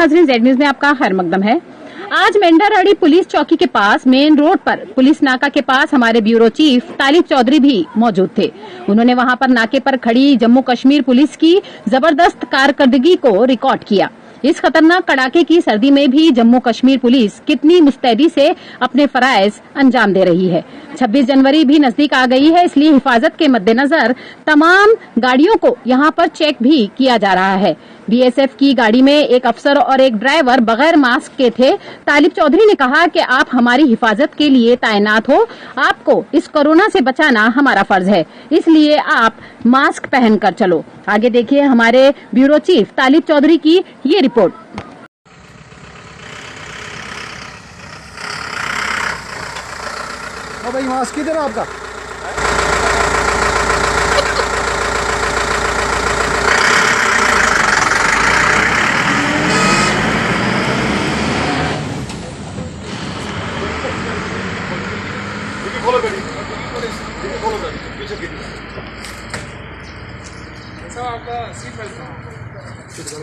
नाजरीन, Z news में आपका खैर मकदम है। आज मेंढरवाड़ी पुलिस चौकी के पास मेन रोड पर पुलिस नाका के पास हमारे ब्यूरो चीफ तालिब चौधरी भी मौजूद थे। उन्होंने वहां पर नाके पर खड़ी जम्मू कश्मीर पुलिस की जबरदस्त कारकर्दगी को रिकॉर्ड किया। इस खतरनाक कड़ाके की सर्दी में भी जम्मू कश्मीर पुलिस कितनी मुस्तैदी से अपने फराइज अंजाम दे रही है। 26 जनवरी भी नजदीक आ गई है, इसलिए हिफाजत के मद्देनजर तमाम गाड़ियों को यहां पर चेक भी किया जा रहा है। बीएसएफ की गाड़ी में एक अफसर और एक ड्राइवर बगैर मास्क के थे। तालिब चौधरी ने कहा कि आप हमारी हिफाजत के लिए तैनात हो, आपको इस कोरोना से बचाना हमारा फर्ज है, इसलिए आप मास्क पहनकर चलो। आगे देखिए हमारे ब्यूरो चीफ तालिब चौधरी की ये रिपोर्ट। भाई मास्क किधर है आपका? खोलो गाड़ी, खोलो गाड़ी, पीछे गिर ऐसा आपका सीट बेल्ट कहाँ?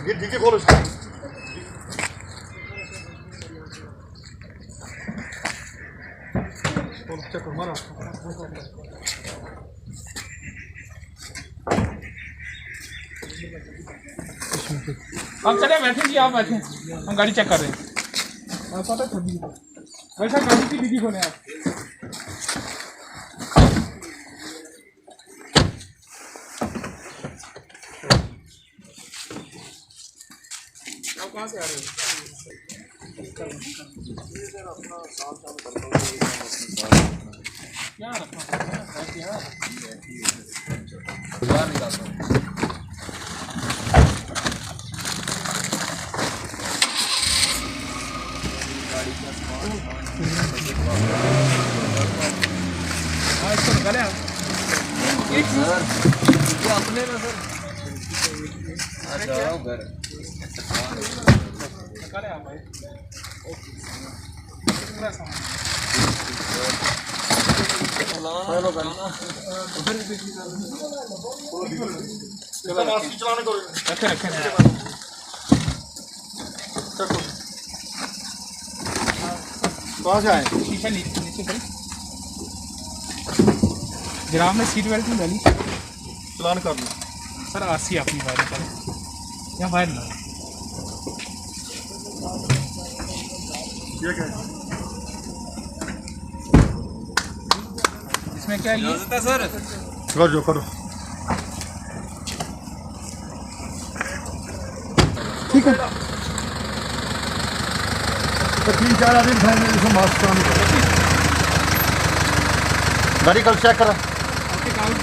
गिर नीचे खोलो इसको। चलो मारो। हम चले बैठे जी, आप बैठे, हम गाड़ी चेक कर रहे हैं। पता है वैसा गाड़ी की डिग्गी खोले आप। आप कहाँ से आ रहे हो? क्या रखा इसको निकाले आप अपने में सर घर निकाले आप भाई। चलाने को रखे रखे कहाँ से आए? शीशा नीचे करी जनाब ने सीट बेल्ट नहीं डाली। चलान कर लो सर, आरसी अपनी फाइल करें या फाइल ना। ये क्या है? इसमें क्या है सर? करो ठीक है। तो 3-4 आदमी खाएंगे जिसको मास्क काम करो। गाड़ी कल चेक करा। आपके कागज